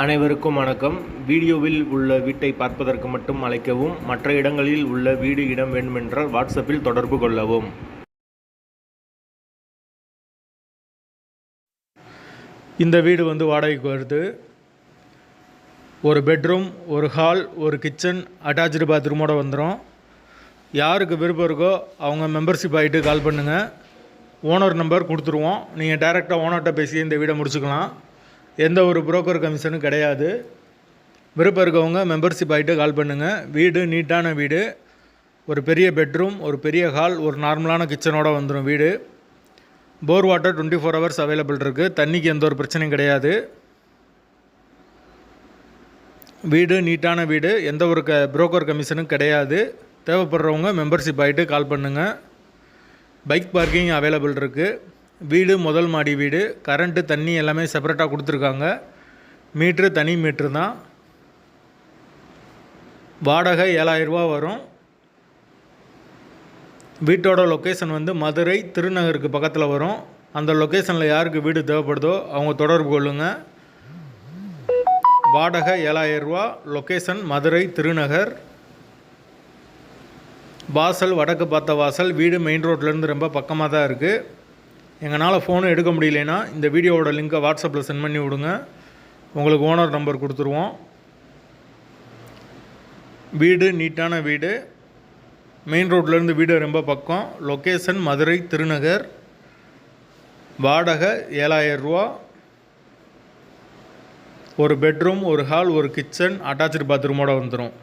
அனைவருக்கும் வணக்கம். வீடியோவில் உள்ள வீட்டை பார்ப்பதற்கு மட்டும் அழைக்கவும். மற்ற இடங்களில் உள்ள வீடு இடம் வேண்டுமென்றால் வாட்ஸ்அப்பில் தொடர்பு கொள்ளவும். இந்த வீடு வாடகைக்கு வருது. ஒரு பெட்ரூம், ஒரு ஹால், ஒரு கிச்சன், அட்டாச்சு பாத்ரூமோடு வந்துடும். யாருக்கு விருப்பம் இருக்கோ அவங்க மெம்பர்ஷிப் ஆகிட்டு கால் பண்ணுங்கள். ஓனர் நம்பர் கொடுத்துருவோம். நீங்கள் டைரெக்டாக ஓனர்கிட்ட பேசி இந்த வீடை முடிச்சுக்கலாம். எந்த ஒரு புரோக்கர் கமிஷனும் கிடையாது. விருப்பம் இருக்கவங்க மெம்பர்ஷிப் ஆகிட்டு கால் பண்ணுங்கள். வீடு நீட்டான வீடு. ஒரு பெரிய பெட்ரூம், ஒரு பெரிய ஹால், ஒரு நார்மலான கிச்சனோடு வந்துடும் வீடு. போர் வாட்டர் 24 ஹவர்ஸ் அவைலபிள் இருக்குது. தண்ணிக்கு எந்த ஒரு பிரச்சனையும் கிடையாது. வீடு நீட்டான வீடு. எந்த ஒரு புரோக்கர் கமிஷனும் கிடையாது. தேவைப்படுறவங்க மெம்பர்ஷிப் ஆகிட்டு கால் பண்ணுங்கள். பைக் பார்க்கிங் அவைலபிள் இருக்குது. வீடு முதல் மாடி வீடு. கரண்ட்டு தண்ணி எல்லாமே செப்பரேட்டாக கொடுத்துருக்காங்க. மீட்ரு தனி மீட்ரு தான். வாடகை 7000 ரூபா வரும். வீட்டோட லொக்கேஷன் மதுரை திருநகருக்கு பக்கத்தில் வரும். அந்த லொக்கேஷனில் யாருக்கு வீடு தேவைப்படுதோ அவங்க தொடர்பு கொள்ளுங்கள். வாடகை 7000 ரூபா. லொக்கேஷன் மதுரை திருநகர். வாசல் வடக்கு பார்த்த வாசல். வீடு மெயின் ரோட்லேருந்து ரொம்ப பக்கமாக தான் இருக்குது. எங்களால் ஃபோனை எடுக்க முடியலனா இந்த வீடியோவோட லிங்க்கை வாட்ஸ்அப்பில் சென்ட் பண்ணி விடுங்க. உங்களுக்கு ஓனர் நம்பர் கொடுத்துருவோம். வீடு நீட்டான வீடு. மெயின் ரோட்லேருந்து வீடு ரொம்ப பக்கம். லொக்கேஷன் மதுரை திருநகர். வாடகை 7000 ரூபா. ஒரு பெட்ரூம், ஒரு ஹால், ஒரு கிச்சன், அட்டாச்சு பாத்ரூமோடு வந்துடும்.